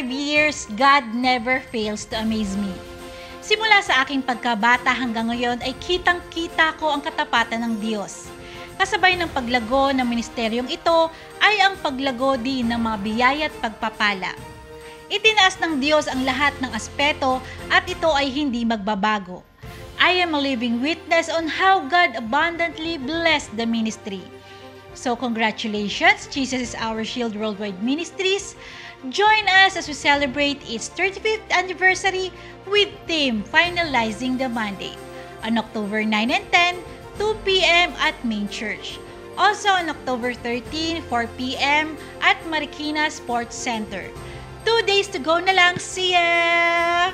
years, God never fails to amaze me. Simula sa aking pagkabata hanggang ngayon ay kitang-kita ko ang katapatan ng Diyos. Kasabay ng paglago ng ministeryong ito ay ang paglago din ng mga biyaya at pagpapala. Itinaas ng Diyos ang lahat ng aspeto at ito ay hindi magbabago. I am a living witness on how God abundantly blessed the ministry. So congratulations, Jesus is Our Shield Worldwide Ministries. Join us as we celebrate its 35th anniversary with theme Finalizing the Mandate on October 9 and 10, 2 p.m. at Main Church. Also on October 13, 4 p.m. at Marikina Sports Center. 2 days to go na lang. See ya!